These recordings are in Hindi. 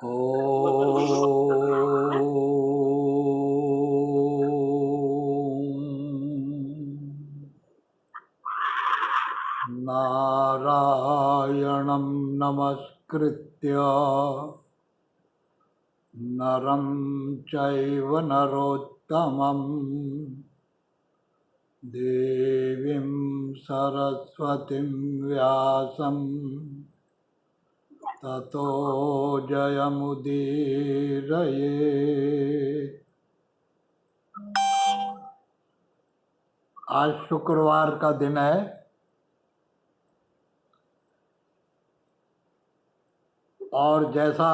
नारायणं नमस्कृत्य नरं चैव नरोत्तमं देवीं सरस्वतीं व्यासं ततो जयमुदीरये। आज शुक्रवार का दिन है और जैसा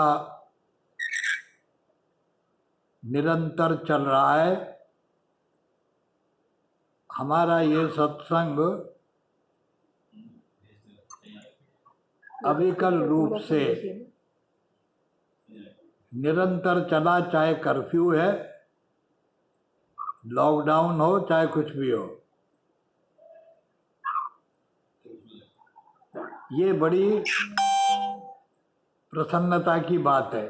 निरंतर चल रहा है हमारा ये सत्संग अविकल रूप से निरंतर चला, चाहे कर्फ्यू है, लॉकडाउन हो, चाहे कुछ भी हो। ये बड़ी प्रसन्नता की बात है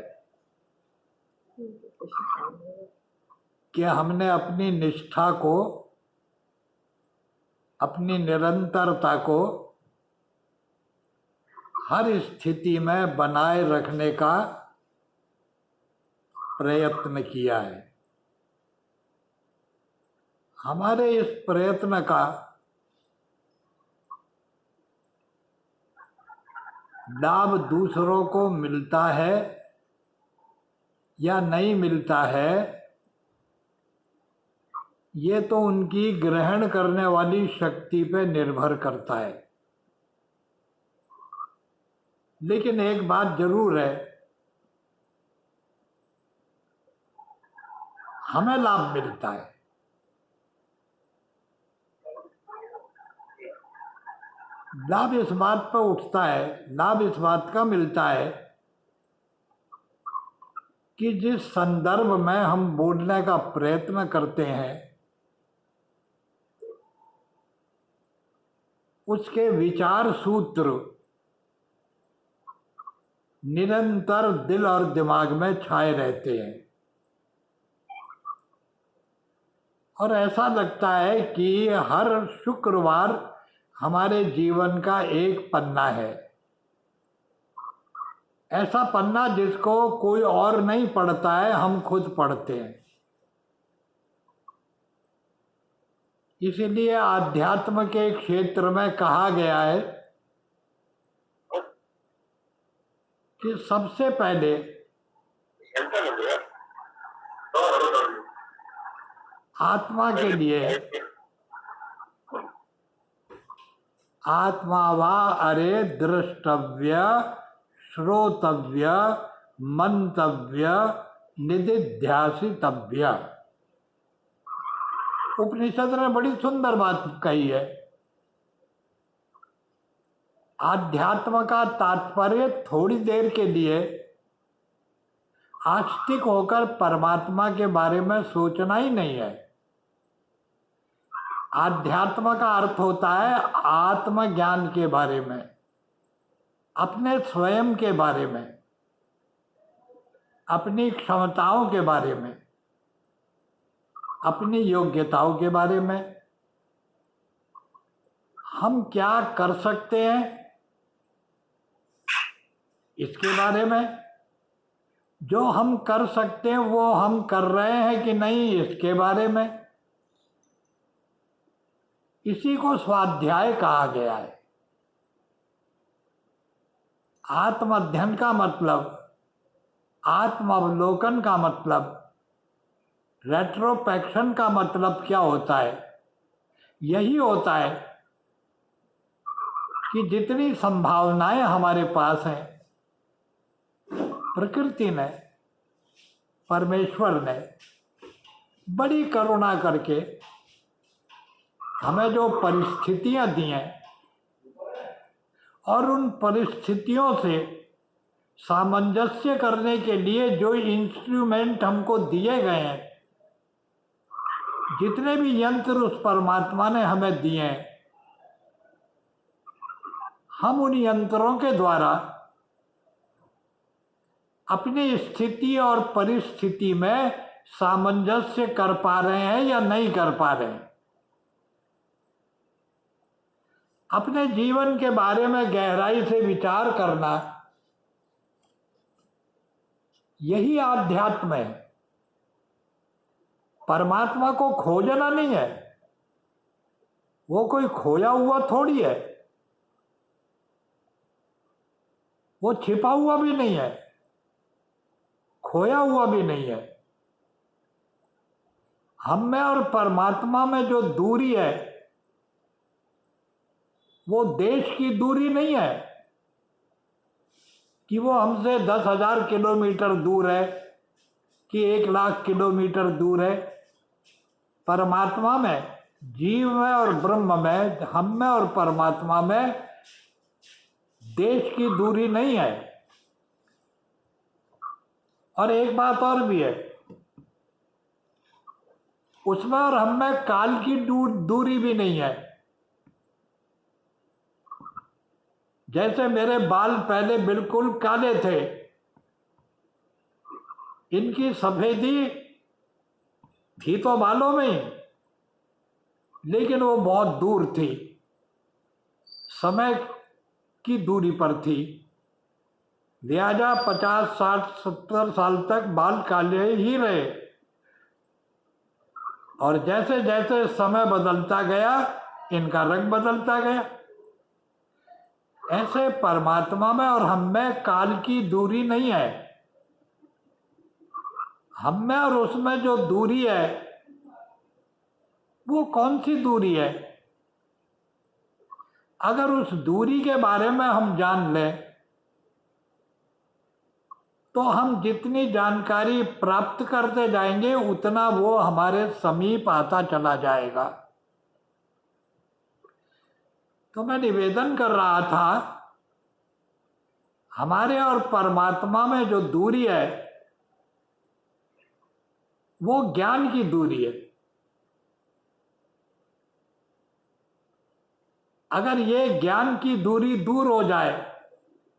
कि हमने अपनी निष्ठा को, अपनी निरंतरता को हर स्थिति में बनाए रखने का प्रयत्न किया है। हमारे इस प्रयत्न का लाभ दूसरों को मिलता है या नहीं मिलता है, ये तो उनकी ग्रहण करने वाली शक्ति पे निर्भर करता है। लेकिन एक बात जरूर है, हमें लाभ मिलता है। लाभ इस बात पर उठता है, लाभ इस बात का मिलता है कि जिस संदर्भ में हम बोलने का प्रयत्न करते हैं उसके विचार सूत्र निरंतर दिल और दिमाग में छाए रहते हैं और ऐसा लगता है कि हर शुक्रवार हमारे जीवन का एक पन्ना है। ऐसा पन्ना जिसको कोई और नहीं पढ़ता है, हम खुद पढ़ते हैं। इसीलिए आध्यात्म के क्षेत्र में कहा गया है कि सबसे पहले आत्मा के लिए आत्मा वा अरे द्रष्टव्य श्रोतव्य मंतव्य निदिध्यासितव्य। उपनिषद ने बड़ी सुंदर बात कही है। आध्यात्म का तात्पर्य थोड़ी देर के लिए आस्तिक होकर परमात्मा के बारे में सोचना ही नहीं है। आध्यात्म का अर्थ होता है आत्मज्ञान के बारे में, अपने स्वयं के बारे में, अपनी क्षमताओं के बारे में, अपनी योग्यताओं के बारे में, हम क्या कर सकते हैं इसके बारे में, जो हम कर सकते हैं वो हम कर रहे हैं कि नहीं इसके बारे में। इसी को स्वाध्याय कहा गया है। आत्म अध्ययन का मतलब, आत्मावलोकन का मतलब, रेट्रोस्पेक्शन का मतलब क्या होता है? यही होता है कि जितनी संभावनाएं हमारे पास हैं, प्रकृति ने, परमेश्वर ने बड़ी करुणा करके हमें जो परिस्थितियां दी हैं और उन परिस्थितियों से सामंजस्य करने के लिए जो इंस्ट्रूमेंट हमको दिए गए हैं, जितने भी यंत्र उस परमात्मा ने हमें दिए हैं, हम उन यंत्रों के द्वारा अपनी स्थिति और परिस्थिति में सामंजस्य कर पा रहे हैं या नहीं कर पा रहे हैं। अपने जीवन के बारे में गहराई से विचार करना, यही आध्यात्म है। परमात्मा को खोजना नहीं है, वो कोई खोया हुआ थोड़ी है, वो छिपा हुआ भी नहीं है, खोया हुआ भी नहीं है। हम में और परमात्मा में जो दूरी है वो देश की दूरी नहीं है कि वो हमसे 10,000 किलोमीटर दूर है कि 1,00,000 किलोमीटर दूर है। परमात्मा में, जीव में और ब्रह्म में, हम में और परमात्मा में देश की दूरी नहीं है। और एक बात और भी है, उसमें और हम में काल की दूरी भी नहीं है। जैसे मेरे बाल पहले बिल्कुल काले थे, इनकी सफेदी थी तो बालों में ही, लेकिन वो बहुत दूर थी, समय की दूरी पर थी। लिहाजा 50, 60, 70 साल तक बाल काले ही रहे। और जैसे जैसे समय बदलता गया, इनका रंग बदलता गया। ऐसे परमात्मा में और हम में काल की दूरी नहीं है। हम में और उसमें जो दूरी है वो कौन सी दूरी है? अगर उस दूरी के बारे में हम जान लें तो हम जितनी जानकारी प्राप्त करते जाएंगे उतना वो हमारे समीप आता चला जाएगा। तो मैं निवेदन कर रहा था, हमारे और परमात्मा में जो दूरी है वो ज्ञान की दूरी है। अगर ये ज्ञान की दूरी दूर हो जाए,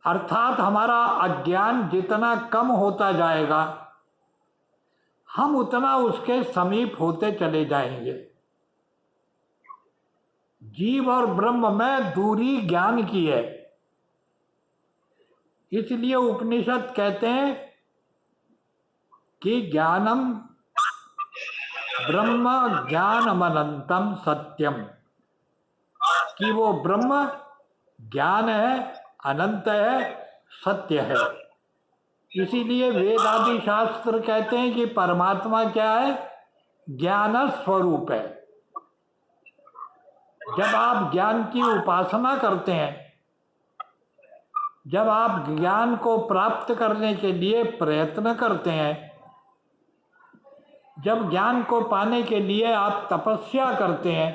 अर्थात हमारा अज्ञान जितना कम होता जाएगा, हम उतना उसके समीप होते चले जाएंगे। जीव और ब्रह्म में दूरी ज्ञान की है। इसलिए उपनिषद कहते हैं कि ज्ञानम ब्रह्म ज्ञानमनंतम सत्यम, कि वो ब्रह्म ज्ञान है, अनंत है, सत्य है। इसीलिए वेद आदि शास्त्र कहते हैं कि परमात्मा क्या है? ज्ञान स्वरूप है। जब आप ज्ञान की उपासना करते हैं, जब आप ज्ञान को प्राप्त करने के लिए प्रयत्न करते हैं, जब ज्ञान को पाने के लिए आप तपस्या करते हैं,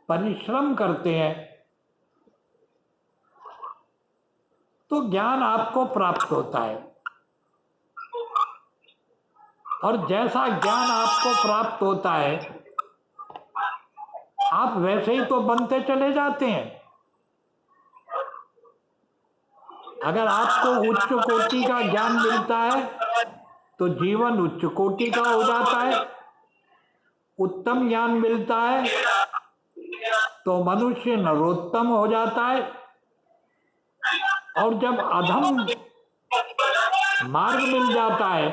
परिश्रम करते हैं, तो ज्ञान आपको प्राप्त होता है। और जैसा ज्ञान आपको प्राप्त होता है, आप वैसे ही तो बनते चले जाते हैं। अगर आपको उच्च कोटि का ज्ञान मिलता है तो जीवन उच्च कोटि का हो जाता है। उत्तम ज्ञान मिलता है तो मनुष्य नरोत्तम हो जाता है। और जब अधम मार्ग मिल जाता है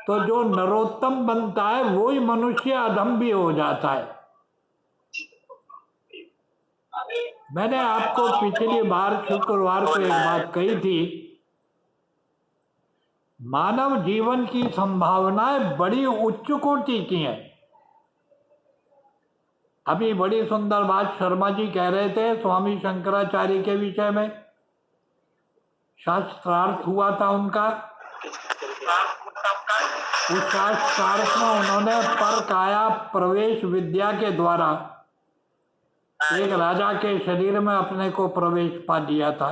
तो जो नरोत्तम बनता है वही मनुष्य अधम भी हो जाता है। मैंने आपको पिछली बार शुक्रवार को एक बात कही थी, मानव जीवन की संभावनाएं बड़ी उच्च कोटि की हैं। अभी बड़ी सुंदर बात शर्मा जी कह रहे थे स्वामी शंकराचार्य के विषय में, शास्त्रार्थ हुआ था उनका। उस शास्त्रार्थ में उन्होंने पर काया प्रवेश विद्या के द्वारा एक राजा के शरीर में अपने को प्रवेश पा लिया था।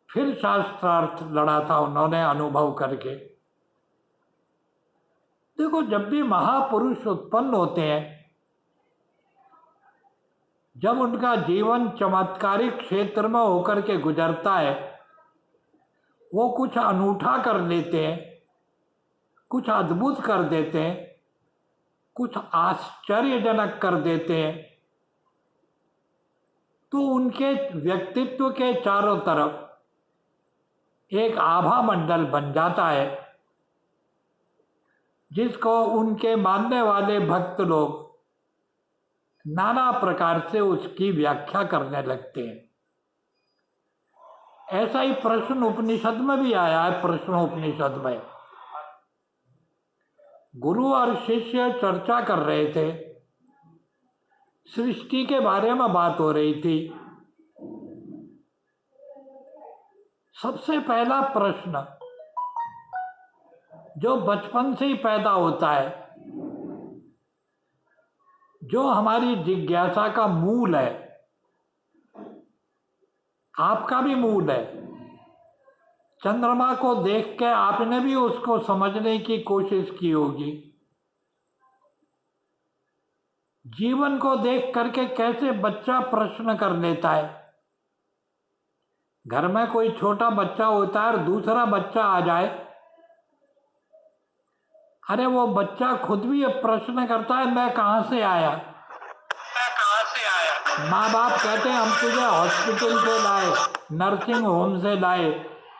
फिर शास्त्रार्थ लड़ा था उन्होंने अनुभव करके। देखो, जब भी महापुरुष उत्पन्न होते हैं, जब उनका जीवन चमत्कारिक क्षेत्र में होकर के गुजरता है, वो कुछ अनूठा कर लेते हैं, कुछ अद्भुत कर देते हैं, कुछ आश्चर्यजनक कर देते हैं, तो उनके व्यक्तित्व के चारों तरफ एक आभा मंडल बन जाता है, जिसको उनके मानने वाले भक्त लोग नाना प्रकार से उसकी व्याख्या करने लगते हैं। ऐसा ही प्रश्न उपनिषद में भी आया है। प्रश्नोपनिषद में गुरु और शिष्य चर्चा कर रहे थे, सृष्टि के बारे में बात हो रही थी। सबसे पहला प्रश्न जो बचपन से ही पैदा होता है, जो हमारी जिज्ञासा का मूल है, आपका भी मूल है। चंद्रमा को देख के आपने भी उसको समझने की कोशिश की होगी। जीवन को देख करके कैसे बच्चा प्रश्न कर लेता है। घर में कोई छोटा बच्चा होता है और दूसरा बच्चा आ जाए, अरे वो बच्चा खुद भी ये प्रश्न करता है, मैं कहाँ से आया। माँ बाप कहते हैं हम तुझे हॉस्पिटल से लाए, नर्सिंग होम से लाए,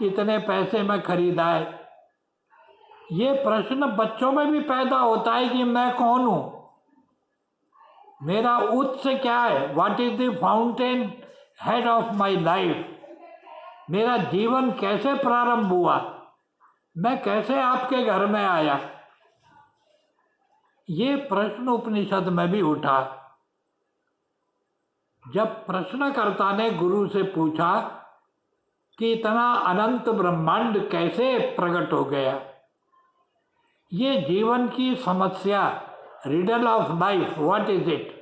इतने पैसे में खरीदाए। ये प्रश्न बच्चों में भी पैदा होता है कि मैं कौन हूँ, मेरा उत्स क्या है, what is the fountain head of my life, मेरा जीवन कैसे प्रारंभ हुआ, मैं कैसे आपके घर में आया। ये प्रश्न उपनिषद में भी उठा। जब प्रश्नकर्ता ने गुरु से पूछा कि इतना अनंत ब्रह्मांड कैसे प्रकट हो गया, ये जीवन की समस्या, riddle of life, what is it,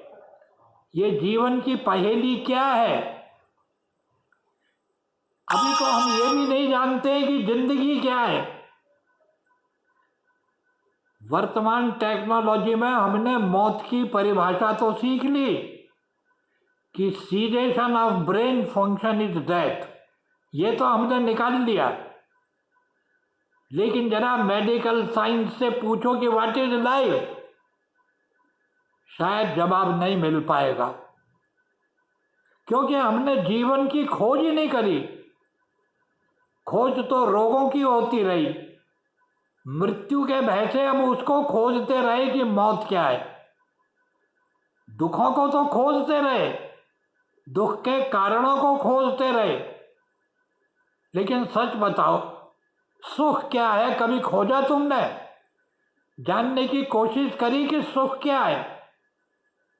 ये जीवन की पहेली क्या है। अभी तो हम ये भी नहीं जानते कि जिंदगी क्या है। वर्तमान टेक्नोलॉजी में हमने मौत की परिभाषा तो सीख ली कि sedation of brain function is death, ये तो हमने निकाल लिया। लेकिन जरा मेडिकल साइंस से पूछो कि व्हाट इज लाइफ, शायद जवाब नहीं मिल पाएगा, क्योंकि हमने जीवन की खोज ही नहीं करी। खोज तो रोगों की होती रही, मृत्यु के भय से हम उसको खोजते रहे कि मौत क्या है। दुखों को तो खोजते रहे, दुख के कारणों को खोजते रहे, लेकिन सच बताओ सुख क्या है, कभी खोजा तुमने? जानने की कोशिश करी कि सुख क्या है,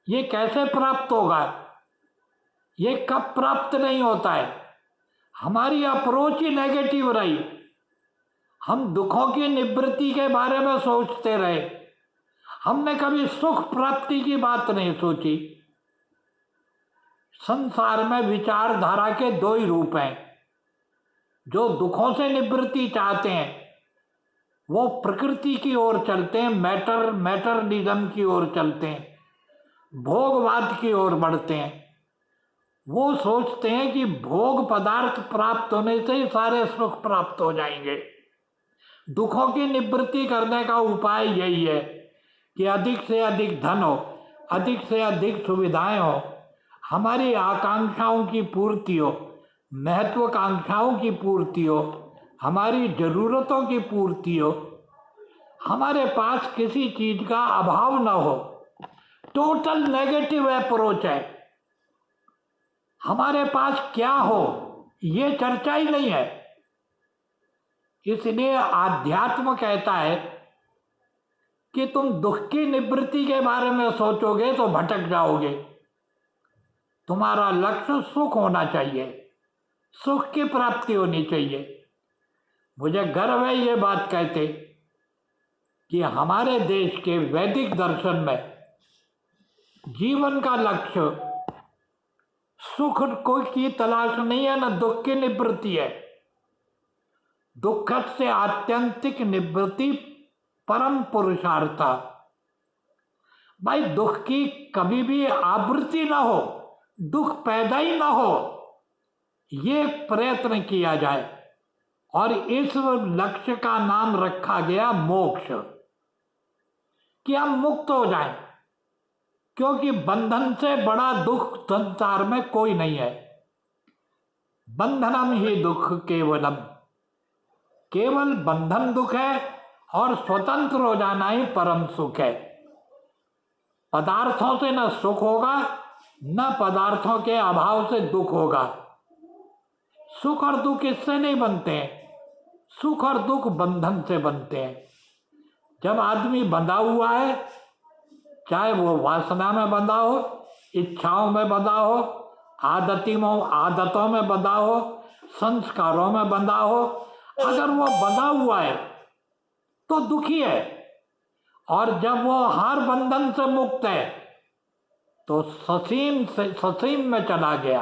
ये कैसे प्राप्त होगा, ये कब प्राप्त नहीं होता है। हमारी अप्रोच ही नेगेटिव रही। हम दुखों की निवृत्ति के बारे में सोचते रहे, हमने कभी सुख प्राप्ति की बात नहीं सोची। संसार में विचारधारा के दो ही रूप हैं। जो दुखों से निवृत्ति चाहते हैं वो प्रकृति की ओर चलते हैं, मैटरलिज्म की ओर चलते हैं, भोगवाद की ओर बढ़ते हैं। वो सोचते हैं कि भोग पदार्थ प्राप्त होने से ही सारे सुख प्राप्त हो जाएंगे। दुखों की निवृत्ति करने का उपाय यही है कि अधिक से अधिक धन हो, अधिक से अधिक सुविधाएं हो, हमारी आकांक्षाओं की पूर्ति हो, महत्वाकांक्षाओं की पूर्ति हो, हमारी जरूरतों की पूर्ति हो, हमारे पास किसी चीज का अभाव न हो। टोटल नेगेटिव अप्रोच है। हमारे पास क्या हो ये चर्चा ही नहीं है। इसलिए आध्यात्म कहता है कि तुम दुख की निवृत्ति के बारे में सोचोगे तो भटक जाओगे। तुम्हारा लक्ष्य सुख होना चाहिए, सुख की प्राप्ति होनी चाहिए। मुझे गर्व है ये बात कहते कि हमारे देश के वैदिक दर्शन में जीवन का लक्ष्य सुख को की तलाश नहीं है, न दुख की निवृत्ति है। दुख से आत्यंतिक निवृत्ति परम पुरुषार्थ। भाई दुख की कभी भी आवृत्ति ना हो, दुख पैदा ही ना हो, ये प्रयत्न किया जाए। और इस लक्ष्य का नाम रखा गया मोक्ष, कि हम मुक्त हो जाएं, क्योंकि बंधन से बड़ा दुख संसार में कोई नहीं है। बंधनम ही दुख केवलम, केवल बंधन दुख है, और स्वतंत्र हो जाना ही परम सुख है। पदार्थों से न सुख होगा, न पदार्थों के अभाव से दुख होगा। सुख और दुख इससे नहीं बनते हैं, सुख और दुख बंधन से बनते हैं। जब आदमी बंधा हुआ है, चाहे वो वासना में बंधा हो, इच्छाओं में बंधा हो, आदतों में बंधा हो, संस्कारों में बंधा हो, अगर वो बंधा हुआ है तो दुखी है। और जब वो हर बंधन से मुक्त है तो ससीम में चला गया,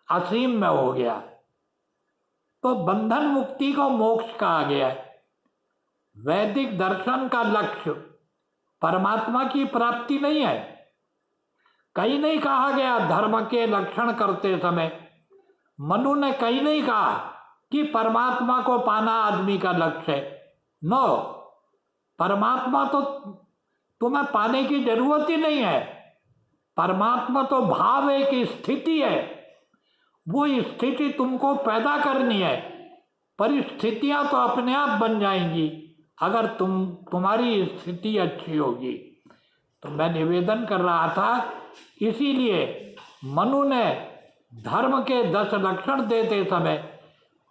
असीम में हो गया। तो बंधन मुक्ति को मोक्ष कहा गया है। वैदिक दर्शन का लक्ष्य परमात्मा की प्राप्ति नहीं है। कहीं नहीं कहा गया धर्म के लक्षण करते समय, मनु ने कहीं नहीं कहा कि परमात्मा को पाना आदमी का लक्ष्य है। नो, परमात्मा तो तुम्हें पाने की जरूरत ही नहीं है। परमात्मा तो भाव है कि स्थिति है, वो स्थिति तुमको पैदा करनी है। परिस्थितियां तो अपने आप बन जाएंगी अगर तुम्हारी स्थिति अच्छी होगी। तो मैं निवेदन कर रहा था, इसीलिए मनु ने धर्म के 10 लक्षण देते समय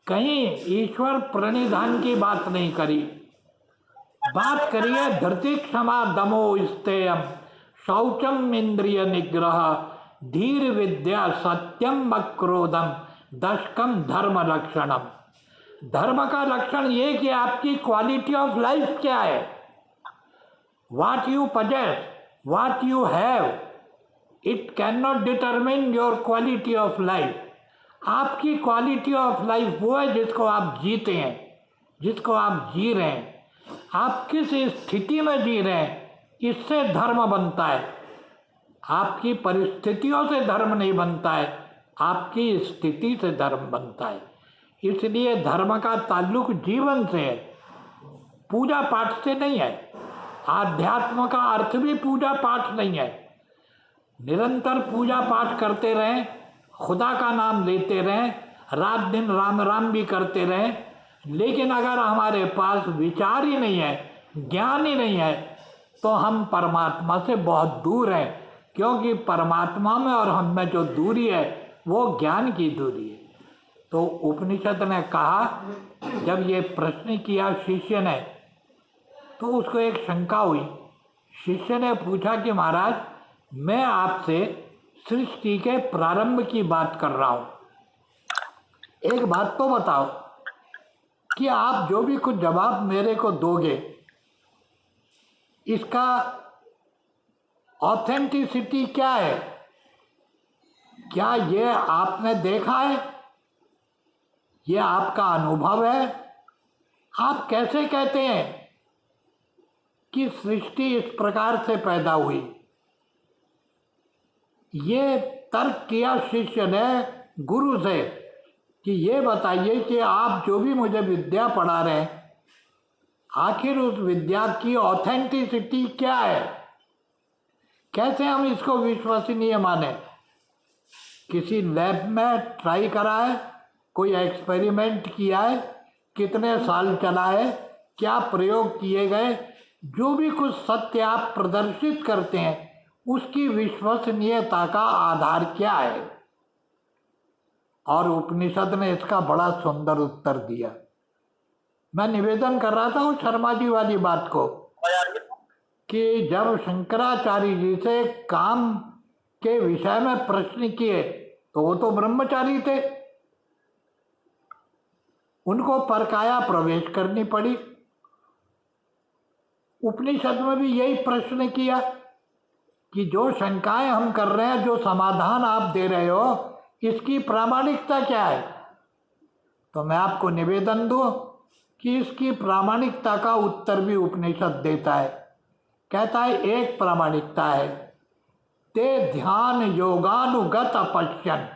कहीं ईश्वर प्रणिधान की बात नहीं करी। बात करिए धृति क्षमा दमो स्तेयम शौचम इंद्रिय निग्रह धीर विद्या सत्यम अक्रोधम दशकम धर्म लक्षणम। धर्म का लक्षण ये कि आपकी क्वालिटी ऑफ लाइफ क्या है, what you possess, what you have, it can not determine your quality of life. आपकी क्वालिटी ऑफ लाइफ वो है जिसको आप जीते हैं, जिसको आप जी रहे हैं। आप किस स्थिति में जी रहे हैं, इससे धर्म बनता है। आपकी परिस्थितियों से धर्म नहीं बनता है, आपकी स्थिति से धर्म बनता है। इसलिए धर्म का ताल्लुक जीवन से है, पूजा पाठ से नहीं है। आध्यात्म का अर्थ भी पूजा पाठ नहीं है। निरंतर पूजा पाठ करते रहें, खुदा का नाम लेते रहें, रात दिन राम राम भी करते रहें, लेकिन अगर हमारे पास विचार ही नहीं है, ज्ञान ही नहीं है, तो हम परमात्मा से बहुत दूर हैं। क्योंकि परमात्मा में और हम में जो दूरी है वो ज्ञान की दूरी है। तो उपनिषद ने कहा, जब ये प्रश्न किया शिष्य ने, तो उसको एक शंका हुई। शिष्य ने पूछा कि महाराज, मैं आपसे सृष्टि के प्रारंभ की बात कर रहा हूँ, एक बात तो बताओ कि आप जो भी कुछ जवाब मेरे को दोगे, इसका ऑथेंटिसिटी क्या है? क्या ये आपने देखा है, ये आपका अनुभव है? आप कैसे कहते हैं कि सृष्टि इस प्रकार से पैदा हुई? ये तर्क किया शिष्य ने गुरु से कि ये बताइए कि आप जो भी मुझे विद्या पढ़ा रहे हैं, आखिर उस विद्या की ऑथेंटिसिटी क्या है? कैसे हम इसको विश्वसनीय माने? किसी लैब में ट्राई करा है, कोई एक्सपेरिमेंट किया है, कितने साल चला है, क्या प्रयोग किए गए? जो भी कुछ सत्य आप प्रदर्शित करते हैं, उसकी विश्वसनीयता का आधार क्या है? और उपनिषद ने इसका बड़ा सुंदर उत्तर दिया। मैं निवेदन कर रहा था उस शर्मा जी वाली बात को कि जब शंकराचार्य जी से काम के विषय में प्रश्न किए तो वो तो ब्रह्मचारी थे, उनको परकाया प्रवेश करनी पड़ी। उपनिषद में भी यही प्रश्न किया कि जो शंकाएं हम कर रहे हैं, जो समाधान आप दे रहे हो, इसकी प्रामाणिकता क्या है? तो मैं आपको निवेदन दूं कि इसकी प्रामाणिकता का उत्तर भी उपनिषद देता है। कहता है एक प्रामाणिकता है ते ध्यान योगानुगत अपश्यन।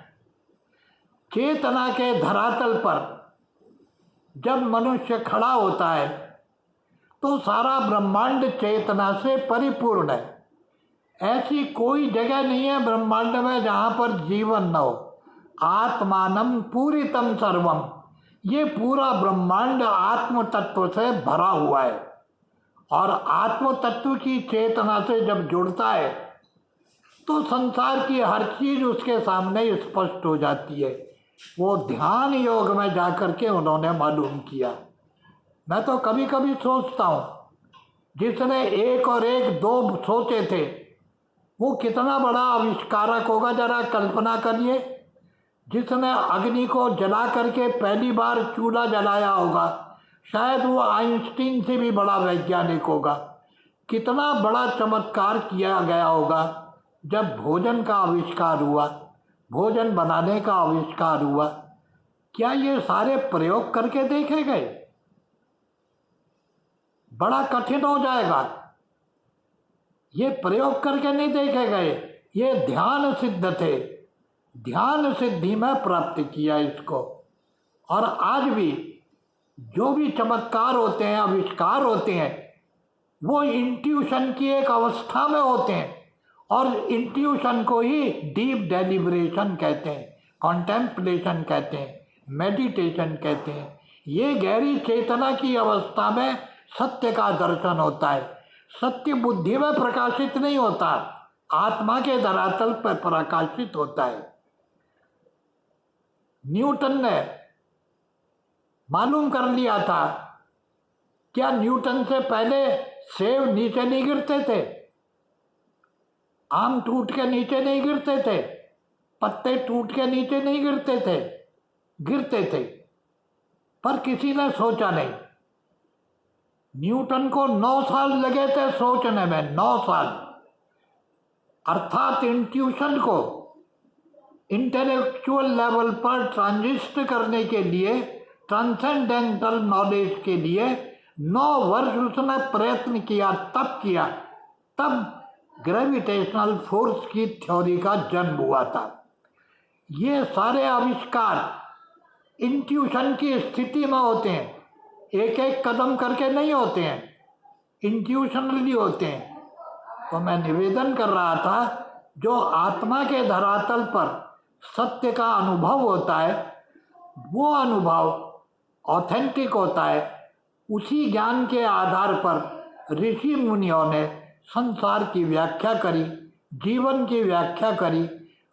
चेतना के धरातल पर जब मनुष्य खड़ा होता है तो सारा ब्रह्मांड चेतना से परिपूर्ण है। ऐसी कोई जगह नहीं है ब्रह्मांड में जहाँ पर जीवन न हो। आत्मानम पूरितम सर्वम, ये पूरा ब्रह्मांड आत्म तत्व से भरा हुआ है। और आत्म तत्व की चेतना से जब जुड़ता है तो संसार की हर चीज उसके सामने स्पष्ट हो जाती है। वो ध्यान योग में जाकर के उन्होंने मालूम किया। मैं तो कभी कभी सोचता हूँ, जिसने एक और एक दो सोचे थे वो कितना बड़ा आविष्कारक होगा, जरा कल्पना करिए। जिसने अग्नि को जला करके पहली बार चूल्हा जलाया होगा, शायद वो आइंस्टीन से भी बड़ा वैज्ञानिक होगा। कितना बड़ा चमत्कार किया गया होगा जब भोजन का आविष्कार हुआ, भोजन बनाने का आविष्कार हुआ। क्या ये सारे प्रयोग करके देखे गए? बड़ा कठिन हो जाएगा। ये प्रयोग करके नहीं देखे गए, ये ध्यान सिद्ध थे, ध्यान सिद्धि में प्राप्त किया इसको। और आज भी जो भी चमत्कार होते हैं, आविष्कार होते हैं, वो इंट्यूशन की एक अवस्था में होते हैं। और इंट्यूशन को ही डीप डेलिब्रेशन कहते हैं, कॉन्टेम्पलेशन कहते हैं, मेडिटेशन कहते हैं। ये गहरी चेतना की अवस्था में सत्य का दर्शन होता है। सत्य बुद्धि में प्रकाशित नहीं होता, आत्मा के धरातल पर प्रकाशित होता है। न्यूटन ने मालूम कर लिया था। क्या न्यूटन से पहले सेब नीचे नहीं गिरते थे? आम टूट के नीचे नहीं गिरते थे, पत्ते टूट के नीचे नहीं गिरते थे, गिरते थे, पर किसी ने सोचा नहीं। न्यूटन को 9 साल लगे थे सोचने में, 9 साल। अर्थात इंट्यूशन को इंटेलेक्चुअल लेवल पर ट्रांजिस्ट करने के लिए, ट्रांसेंडेंटल नॉलेज के लिए 9 वर्ष उसने प्रयत्न किया, तब किया। तब ग्रेविटेशनल फोर्स की थ्योरी का जन्म हुआ था। ये सारे आविष्कार इंट्यूशन की स्थिति में होते हैं, एक एक कदम करके नहीं होते हैं, इंट्यूशनली होते हैं। तो मैं निवेदन कर रहा था, जो आत्मा के धरातल पर सत्य का अनुभव होता है, वो अनुभव ऑथेंटिक होता है। उसी ज्ञान के आधार पर ऋषि मुनियों ने संसार की व्याख्या करी, जीवन की व्याख्या करी,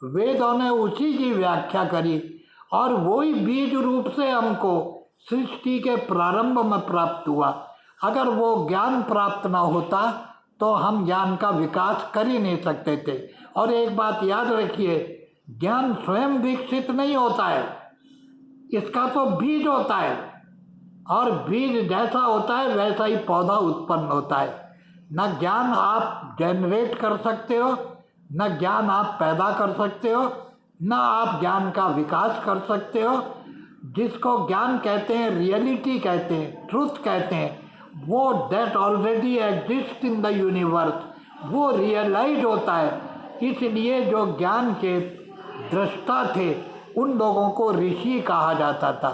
वेदों ने उसी की व्याख्या करी। और वही बीज रूप से हमको सृष्टि के प्रारंभ में प्राप्त हुआ। अगर वो ज्ञान प्राप्त ना होता तो हम ज्ञान का विकास कर ही नहीं सकते थे। और एक बात याद रखिए, ज्ञान स्वयं विकसित नहीं होता है, इसका तो बीज होता है। और बीज जैसा होता है वैसा ही पौधा उत्पन्न होता है। न ज्ञान आप जनरेट कर सकते हो, न ज्ञान आप पैदा कर सकते हो, न आप ज्ञान का विकास कर सकते हो। जिसको ज्ञान कहते हैं, रियलिटी कहते हैं, ट्रुथ कहते हैं, वो that already exist in the universe, वो रियलाइज होता है। इसलिए जो ज्ञान के दृष्टा थे उन लोगों को ऋषि कहा जाता था।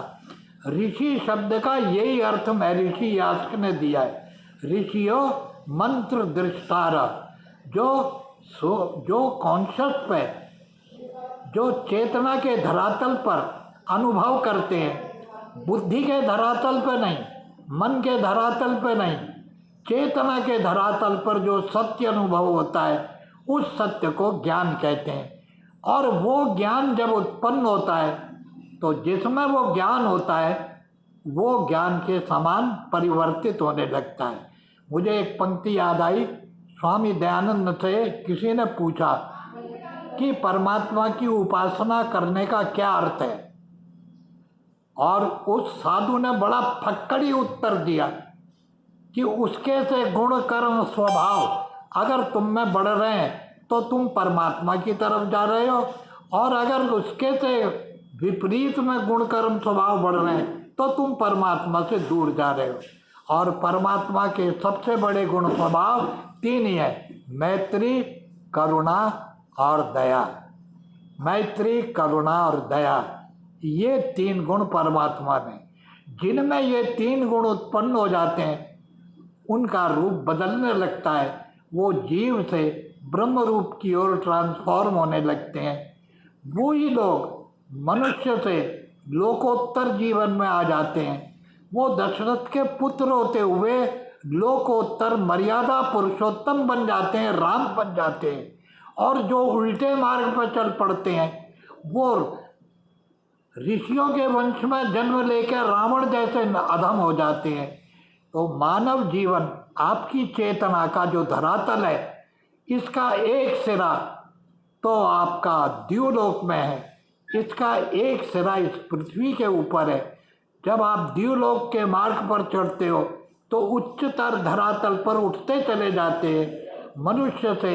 ऋषि शब्द का यही अर्थ महर्षि यास्क ने दिया है। ऋषियों मंत्र दृष्टारा, जो कॉन्शस पे, जो चेतना के धरातल पर अनुभव करते हैं, बुद्धि के धरातल पे नहीं, मन के धरातल पे नहीं, चेतना के धरातल पर जो सत्य अनुभव होता है, उस सत्य को ज्ञान कहते हैं। और वो ज्ञान जब उत्पन्न होता है तो जिसमें वो ज्ञान होता है वो ज्ञान के समान परिवर्तित होने लगता है। मुझे एक पंक्ति याद आई, स्वामी दयानंद से किसी ने पूछा कि परमात्मा की उपासना करने का क्या अर्थ है, और उस साधु ने बड़ा फक्कड़ी उत्तर दिया कि उसके से गुण कर्म स्वभाव अगर तुम में बढ़ रहे हैं तो तुम परमात्मा की तरफ जा रहे हो, और अगर उसके से विपरीत में गुण कर्म स्वभाव बढ़ रहे हैं तो तुम परमात्मा से दूर जा रहे हो। और परमात्मा के सबसे बड़े गुण स्वभाव 3 ही है, मैत्री, करुणा और दया। मैत्री, करुणा और दया, ये 3 गुण परमात्मा में, जिनमें ये 3 गुण उत्पन्न हो जाते हैं उनका रूप बदलने लगता है, वो जीव से ब्रह्म रूप की ओर ट्रांसफॉर्म होने लगते हैं। वो ही लोग मनुष्य से लोकोत्तर जीवन में आ जाते हैं। वो दशरथ के पुत्र होते हुए लोकोत्तर मर्यादा पुरुषोत्तम बन जाते हैं, राम बन जाते हैं। और जो उल्टे मार्ग पर चल पड़ते हैं वो ऋषियों के वंश में जन्म लेकर रावण जैसे अधम हो जाते हैं। तो मानव जीवन, आपकी चेतना का जो धरातल है, इसका एक सिरा तो आपका द्युलोक में है, इसका एक सिरा इस पृथ्वी के ऊपर है। जब आप द्युलोक के मार्ग पर चढ़ते हो तो उच्चतर धरातल पर उठते चले जाते हैं, मनुष्य से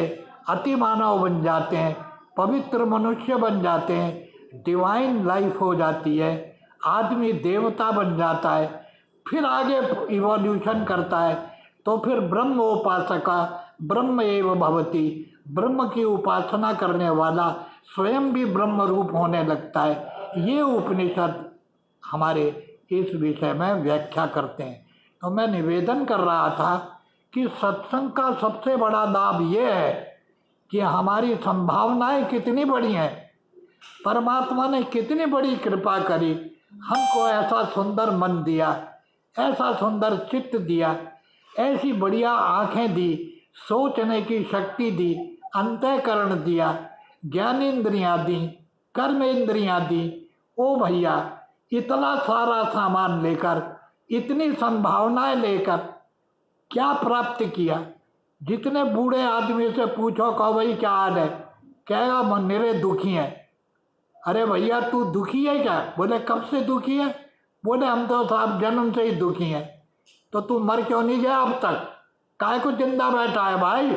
अति मानव बन जाते हैं, पवित्र मनुष्य बन जाते हैं, डिवाइन लाइफ हो जाती है, आदमी देवता बन जाता है, फिर आगे इवोल्यूशन करता है। तो फिर ब्रह्म उपासका ब्रह्म एव भवति, ब्रह्म की उपासना करने वाला स्वयं भी ब्रह्म रूप होने लगता है। ये उपनिषद हमारे इस विषय में व्याख्या करते हैं। तो मैं निवेदन कर रहा था कि सत्संग का सबसे बड़ा लाभ ये है कि हमारी संभावनाएं कितनी बड़ी हैं, परमात्मा ने कितनी बड़ी कृपा करी, हमको ऐसा सुंदर मन दिया, ऐसा सुंदर चित्त दिया, ऐसी बढ़िया आँखें दी, सोचने की शक्ति दी, अंतःकरण दिया, ज्ञानेंद्रियाँ दी, कर्मेंद्रियाँ दी। ओ भैया, इतना सारा सामान लेकर, इतनी संभावनाएं लेकर क्या प्राप्त किया? जितने बूढ़े आदमी से पूछो कहो भाई क्या हाल है, कहेगा मेरे दुखी है। अरे भैया तू दुखी है क्या? बोले कब से दुखी है? बोले हम तो साहब जन्म से ही दुखी हैं। तो तू मर क्यों नहीं गया अब तक? काय को जिंदा बैठा है भाई?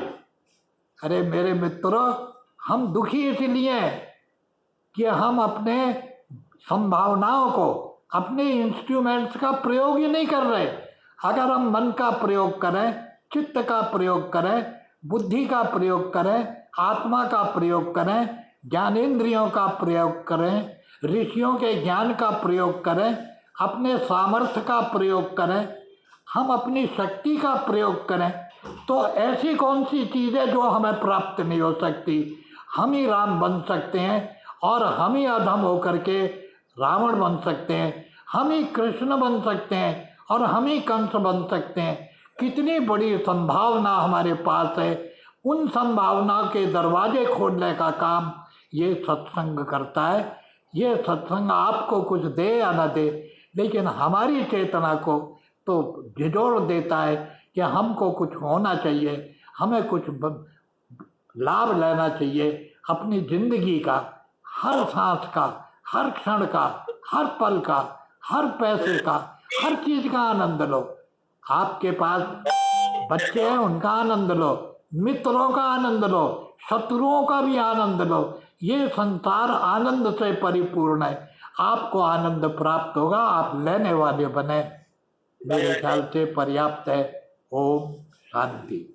अरे मेरे मित्रों, हम दुखी इसलिए हैं कि हम अपने संभावनाओं को, अपने इंस्ट्रूमेंट्स का प्रयोग ही नहीं कर रहे। अगर हम मन का प्रयोग करें, चित्त का प्रयोग करें, बुद्धि का प्रयोग करें, आत्मा का प्रयोग करें, ज्ञानेंद्रियों का प्रयोग करें, ऋषियों के ज्ञान का प्रयोग करें, अपने सामर्थ्य का प्रयोग करें, हम अपनी शक्ति का प्रयोग करें, तो ऐसी कौन सी चीज़ है जो हमें प्राप्त नहीं हो सकती? हम ही राम बन सकते हैं और हम ही अधम होकर के रावण बन सकते हैं, हम ही कृष्ण बन सकते हैं और हम ही कंस बन सकते हैं। कितनी बड़ी संभावना हमारे पास है। उन संभावनाओं के दरवाजे खोलने का काम ये सत्संग करता है। ये सत्संग आपको कुछ दे या न दे, लेकिन हमारी चेतना को तो झिझोड़ देता है कि हमको कुछ होना चाहिए, हमें कुछ लाभ लेना चाहिए अपनी जिंदगी का, हर सांस का, हर क्षण का, हर पल का, हर पैसे का, हर चीज़ का आनंद लो। आपके पास बच्चे हैं, उनका आनंद लो, मित्रों का आनंद लो, शत्रुओं का भी आनंद लो। ये संसार आनंद से परिपूर्ण है। आपको आनंद प्राप्त होगा, आप लेने वाले बने। मेरे ख्याल से पर्याप्त है। ओम शांति।